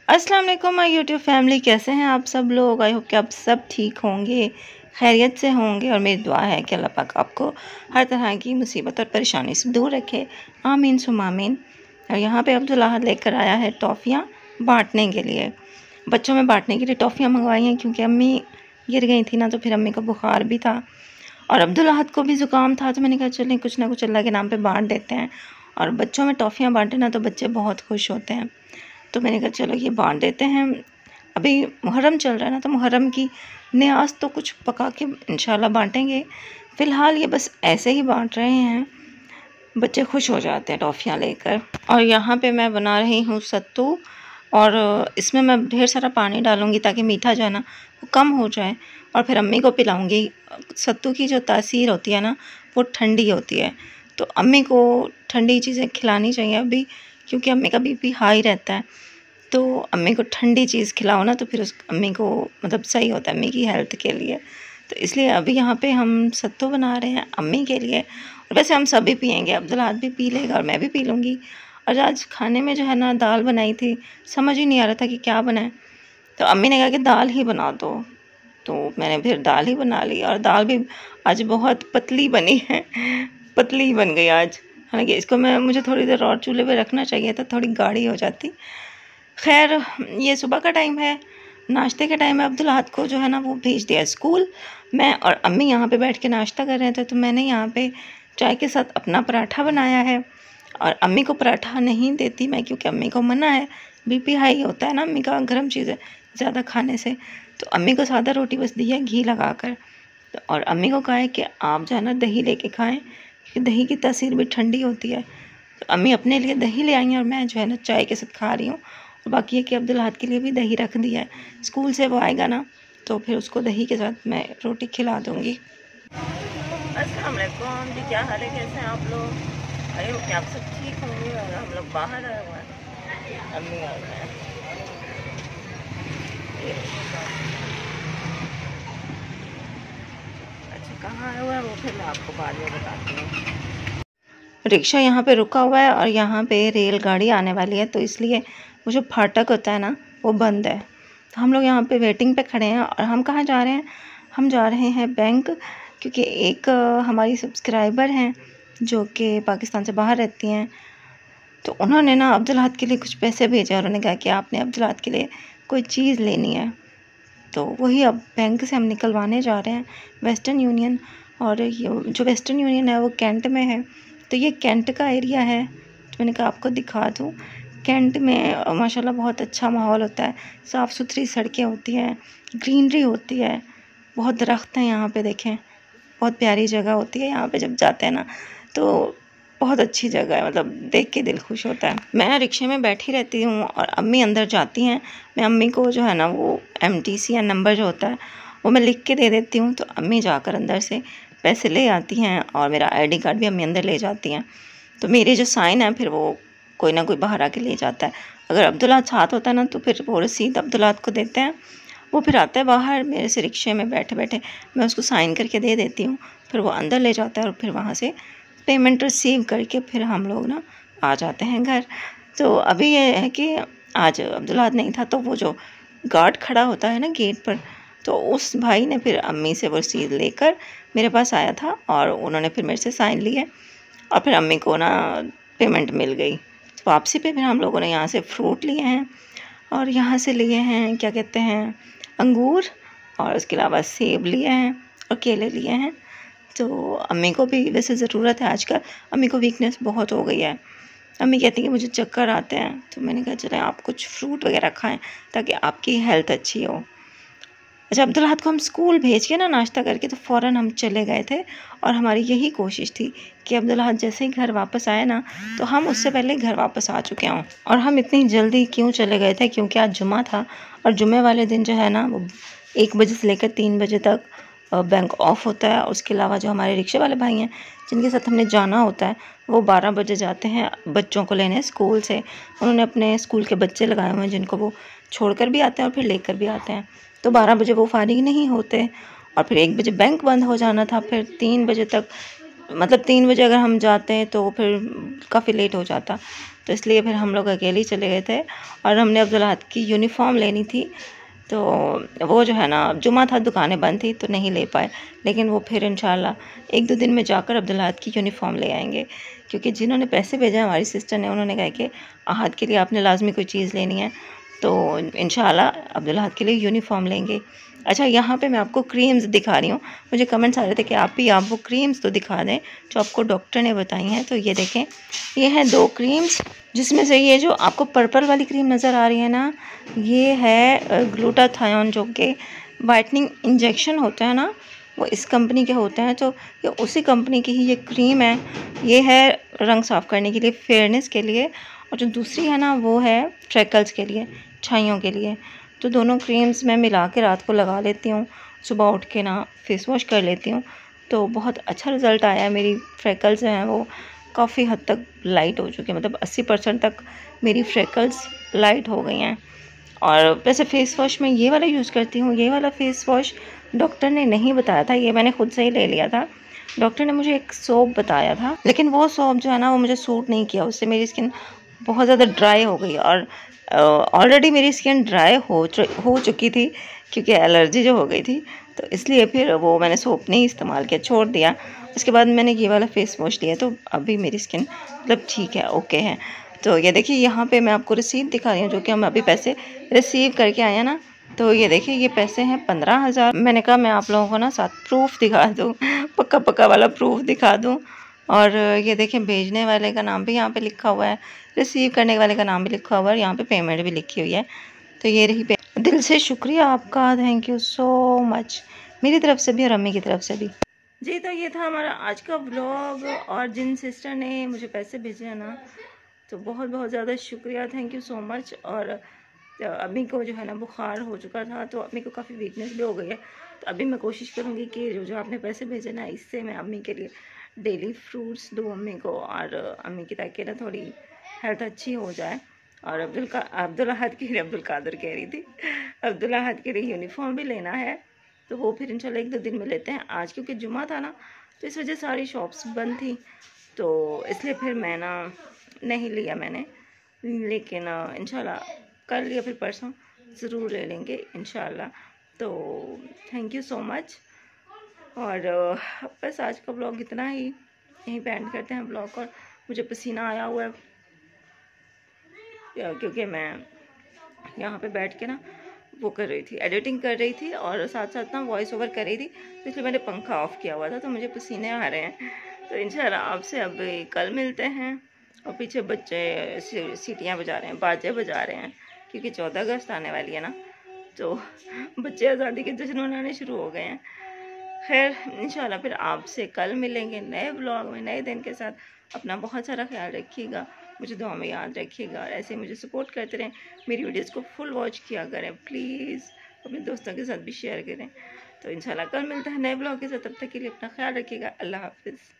अस्सलाम वालेकुम my YouTube family, कैसे हैं आप सब लोग। आई होप कि आप सब ठीक होंगे, खैरियत से होंगे। और मेरी दुआ है कि अल्लाह पाक आपको हर तरह की मुसीबत और परेशानी से दूर रखे, आमीन सुम आमीन। और यहाँ पे अब्दुल्ला लेकर आया है टॉफ़ियाँ बांटने के लिए, बच्चों में बांटने के लिए टॉफ़ियाँ मंगवाई हैं, क्योंकि अम्मी गिर गई थी ना, तो फिर अम्मी को बुखार भी था और अब्दुल्ला को भी ज़ुकाम था। तो मैंने कहा चलें कुछ ना कुछ अल्लाह के नाम पे बांट देते हैं। और बच्चों में टॉफ़ियाँ बांटे ना तो बच्चे बहुत खुश होते हैं। तो मैंने कहा चलो ये बांट देते हैं। अभी मुहर्रम चल रहा है ना, तो मुहर्रम की न्याज़ तो कुछ पका के इंशाल्लाह बांटेंगे। फ़िलहाल ये बस ऐसे ही बांट रहे हैं, बच्चे खुश हो जाते हैं टॉफ़ियाँ लेकर। और यहाँ पे मैं बना रही हूँ सत्तू, और इसमें मैं ढेर सारा पानी डालूँगी ताकि मीठा जो है ना वो कम हो जाए, और फिर अम्मी को पिलाऊँगी। सत्तू की जो तासीर होती है ना वो ठंडी होती है, तो अम्मी को ठंडी चीज़ें खिलानी चाहिए अभी, क्योंकि अम्मी का बीपी हाई रहता है। तो अम्मी को ठंडी चीज़ खिलाओ ना तो फिर उस अम्मी को मतलब सही होता है अम्मी की हेल्थ के लिए। तो इसलिए अभी यहाँ पे हम सत्तू बना रहे हैं अम्मी के लिए। और वैसे हम सभी पियेंगे, अब्दुल्ला भी पी लेगा और मैं भी पी लूँगी। और आज खाने में जो है ना दाल बनाई थी, समझ ही नहीं आ रहा था कि क्या बनाए, तो अम्मी ने कहा कि दाल ही बना दो, तो मैंने फिर दाल ही बना ली। और दाल भी आज बहुत पतली बनी है, पतली बन गई आज। हालांकि इसको मुझे थोड़ी देर और चूल्हे पे रखना चाहिए था, थोड़ी गाढ़ी हो जाती। खैर ये सुबह का टाइम है, नाश्ते के टाइम है। अब्दुल्ला को जो है ना वो भेज दिया स्कूल। मैं और अम्मी यहाँ पे बैठ के नाश्ता कर रहे थे, तो मैंने यहाँ पे चाय के साथ अपना पराठा बनाया है। और अम्मी को पराठा नहीं देती मैं, क्योंकि अम्मी को मना है, बीपी हाई होता है ना अम्मी का, गर्म चीज़ें ज़्यादा खाने से। तो अम्मी को सादा रोटी बस दी है घी लगा कर। और अम्मी को कहा है कि आप जो है ना दही लेके खाएं, क्योंकि दही की तासीर भी ठंडी होती है। तो अम्मी अपने लिए दही ले आई हैं और मैं जो है ना चाय के साथ खा रही हूँ। और बाकी है कि अब्दुल्ला के लिए भी दही रख दिया है, स्कूल से वो आएगा ना तो फिर उसको दही के साथ मैं रोटी खिला दूँगी। अस्सलाम वालेकुम जी, क्या हाल है, कैसे हैं आप लोग। अरे हो क्या आप सब ठीक होंगे। और हम लोग बाहर आए हुए हैं, अम्मी आ गए हैं। अच्छा कहाँ आया हुआ है वो फिर मैं आपको बाद में बताती हूँ। रिक्शा यहाँ पे रुका हुआ है और यहाँ पे रेलगाड़ी आने वाली है, तो इसलिए वो जो फाटक होता है ना वो बंद है। तो हम लोग यहाँ पे वेटिंग पे खड़े हैं। और हम कहाँ जा रहे हैं, हम जा रहे हैं बैंक, क्योंकि एक हमारी सब्सक्राइबर हैं जो कि पाकिस्तान से बाहर रहती हैं। तो उन्होंने ना अब्दुल्ला के लिए कुछ पैसे भेजे और उन्होंने कहा कि आपने अब्दुल्ला के लिए कोई चीज़ लेनी है, तो वही अब बैंक से हम निकलवाने जा रहे हैं, वेस्टर्न यूनियन। और ये जो वेस्टर्न यूनियन है वो कैंट में है, तो ये कैंट का एरिया है। तो मैंने कहा आपको दिखा दूँ। कैंट में माशाल्लाह बहुत अच्छा माहौल होता है, साफ़ सुथरी सड़कें होती हैं, ग्रीनरी होती है, बहुत दरख्त हैं यहाँ पे, देखें बहुत प्यारी जगह होती है। यहाँ पे जब जाते हैं ना तो बहुत अच्छी जगह है, मतलब देख के दिल खुश होता है। मैं रिक्शे में बैठी रहती हूँ और अम्मी अंदर जाती हैं। मैं अम्मी को जो है ना वो MTC या नंबर जो होता है वो मैं लिख के दे देती हूँ, तो अम्मी जाकर अंदर से पैसे ले आती हैं और मेरा ID कार्ड भी अम्मी अंदर ले जाती हैं। तो मेरे जो साइन है फिर वो कोई ना कोई बाहर आके ले जाता है। अगर अब्दुल्ला साथ होता है ना तो फिर वो रसीद अब्दुल्ला को देते हैं, वो फिर आता है बाहर मेरे से रिक्शे में बैठे बैठे, मैं उसको साइन करके दे देती हूँ, फिर वो अंदर ले जाता है और फिर वहाँ से पेमेंट रिसीव करके फिर हम लोग ना आ जाते हैं घर। तो अभी ये है कि आज अब्दुल्ला नहीं था, तो वो जो गार्ड खड़ा होता है ना गेट पर, तो उस भाई ने फिर अम्मी से वो रसीद लेकर मेरे पास आया था और उन्होंने फिर मेरे से साइन लिए और फिर अम्मी को ना पेमेंट मिल गई। तो वापसी पे फिर हम लोगों ने यहाँ से फ्रूट लिए हैं और यहाँ से लिए हैं क्या कहते हैं अंगूर, और उसके अलावा सेब लिए हैं और केले लिए हैं। तो अम्मी को भी वैसे ज़रूरत है, आजकल अम्मी को वीकनेस बहुत हो गई है। अम्मी कहती हैं कि मुझे चक्कर आते हैं, तो मैंने कहा चलें आप कुछ फ्रूट वगैरह खाएं ताकि आपकी हेल्थ अच्छी हो। अच्छा अब्दुल्ला को हम स्कूल भेज के ना नाश्ता करके तो फ़ौरन हम चले गए थे, और हमारी यही कोशिश थी कि अब्दुल्ला जैसे ही घर वापस आए ना तो हम उससे पहले घर वापस आ चुके हों। और हम इतनी जल्दी क्यों चले गए थे, क्योंकि आज जुमा था और जुमे वाले दिन जो है ना वो 1 बजे से लेकर 3 बजे तक बैंक ऑफ होता है। उसके अलावा जो हमारे रिक्शे वाले भाई हैं जिनके साथ हमने जाना होता है वो 12 बजे जाते हैं बच्चों को लेने स्कूल से। उन्होंने अपने स्कूल के बच्चे लगाए हुए हैं जिनको वो छोड़कर भी आते हैं और फिर लेकर भी आते हैं। तो 12 बजे वो फारिग नहीं होते और फिर 1 बजे बैंक बंद हो जाना था, फिर 3 बजे तक, मतलब 3 बजे अगर हम जाते हैं तो फिर काफ़ी लेट हो जाता। तो इसलिए फिर हम लोग अकेले ही चले गए थे। और हमने अब्दुल्लाहद की यूनिफ़ॉर्म लेनी थी, तो वो जो है ना जुमा था, दुकानें बंद थी तो नहीं ले पाए, लेकिन वो फिर इंशाल्लाह 1-2 दिन में जाकर अब्दुल्लाहद की यूनिफ़ॉर्म ले आएंगे। क्योंकि जिन्होंने पैसे भेजे हमारी सिस्टर ने, उन्होंने कहा कि आहद के लिए आपने लाजमी कोई चीज़ लेनी है, तो इंशाल्लाह अब्दुल्लाहद के लिए यूनिफ़ॉर्म लेंगे। अच्छा, यहाँ पे मैं आपको क्रीम्स दिखा रही हूँ। मुझे कमेंट्स आ रहे थे कि आप वो क्रीम्स तो दिखा दें जो आपको डॉक्टर ने बताई हैं। तो ये देखें, ये हैं 2 क्रीम्स, जिसमें से ये जो आपको पर्पल वाली क्रीम नज़र आ रही है ना, ये है ग्लूटाथायोन, जो कि वाइटनिंग इंजेक्शन होता है ना, वो इस कंपनी के होते हैं। तो ये उसी कंपनी की ही ये क्रीम है। ये है रंग साफ़ करने के लिए, फेयरनेस के लिए, और जो दूसरी है ना वो है फ्रेकल्स के लिए, छाइयों के लिए। तो दोनों क्रीम्स मैं मिला के रात को लगा लेती हूँ, सुबह उठ के ना फेस वॉश कर लेती हूँ, तो बहुत अच्छा रिज़ल्ट आया है। मेरी फ्रेकल्स जो हैं वो काफ़ी हद तक लाइट हो चुकी है, मतलब 80% तक मेरी फ्रेकल्स लाइट हो गई हैं। और वैसे फ़ेस वॉश मैं ये वाला यूज़ करती हूँ। ये वाला फ़ेस वॉश डॉक्टर ने नहीं बताया था, ये मैंने खुद से ही ले लिया था। डॉक्टर ने मुझे एक सोप बताया था, लेकिन वो सोप जो है ना वो मुझे सूट नहीं किया। उससे मेरी स्किन बहुत ज़्यादा ड्राई हो गई, और ऑलरेडी मेरी स्किन ड्राई हो चुकी थी क्योंकि एलर्जी जो हो गई थी, तो इसलिए फिर वो मैंने सोप नहीं इस्तेमाल किया, छोड़ दिया। उसके बाद मैंने ये वाला फ़ेस वॉश लिया, तो अभी मेरी स्किन मतलब ठीक है, ओके है। तो ये देखिए, यहाँ पे मैं आपको रिसीट दिखा रही हूँ, जो कि हम अभी पैसे रिसीव करके आए हैं ना। तो ये देखिए, ये पैसे हैं 15,000। मैंने कहा मैं आप लोगों को ना साथ प्रूफ दिखा दूँ, पक्का पक्का वाला प्रूफ दिखा दूँ। और ये देखें, भेजने वाले का नाम भी यहाँ पे लिखा हुआ है, रिसीव करने वाले का नाम भी लिखा हुआ है, यहाँ पे पेमेंट भी लिखी हुई है। तो ये रही दिल से शुक्रिया आपका, थैंक यू सो मच, मेरी तरफ से भी और अम्मी की तरफ से भी जी। तो ये था हमारा आज का व्लॉग, और जिन सिस्टर ने मुझे पैसे भेजे हैं ना, तो बहुत बहुत ज़्यादा शुक्रिया, थैंक यू सो मच। और अम्मी को जो है ना बुखार हो चुका था, तो अम्मी को काफ़ी वीकनेस भी हो गई है। तो अभी मैं कोशिश करूँगी कि जो आपने पैसे भेजे ना, इससे मैं अम्मी के लिए डेली फ्रूट्स दूँ अम्मी को, और अम्मी की, ताकि ना थोड़ी हेल्थ अच्छी हो जाए। और अब्दुल्लाहद के लिए, अब्दुल कादर कह रही थी, अब्दुल्लाहद के लिए यूनिफॉर्म भी लेना है, तो वो फिर इंशाल्लाह 1-2 दिन में लेते हैं। आज क्योंकि जुमा था ना, तो इस वजह सारी शॉप्स बंद थी, तो इसलिए फिर मैं ना नहीं लिया मैंने, लेकिन इंशाल्लाह कल या फिर परसों ज़रूर ले लेंगे इंशाल्लाह। तो थैंक यू सो मच। और बस आज का ब्लॉग इतना ही, यहीं पे एंड करते हैं ब्लॉग। और मुझे पसीना आया हुआ है, क्योंकि मैं यहाँ पे बैठ के ना वो कर रही थी, एडिटिंग कर रही थी, और साथ साथ ना वॉइस ओवर कर रही थी, तो इसलिए मैंने पंखा ऑफ़ किया हुआ था, तो मुझे पसीने आ रहे हैं। तो इंशाल्लाह आपसे अब कल मिलते हैं। और पीछे बच्चे सीटियाँ बजा रहे हैं, बाजे बजा रहे हैं, क्योंकि 14 अगस्त आने वाली है ना, तो बच्चे आज़ादी के जश्न मनाने शुरू हो गए हैं। खैर, इंशाल्लाह फिर आपसे कल मिलेंगे नए ब्लॉग में, नए दिन के साथ। अपना बहुत सारा ख्याल रखिएगा, मुझे दुआ में याद रखिएगा, और ऐसे मुझे सपोर्ट करते रहें। मेरी वीडियोज़ को फुल वॉच किया करें प्लीज़, अपने दोस्तों के साथ भी शेयर करें। तो इंशाल्लाह कल मिलते हैं नए ब्लॉग के साथ, तब तक के लिए अपना ख्याल रखिएगा। अल्लाह हाफिज़।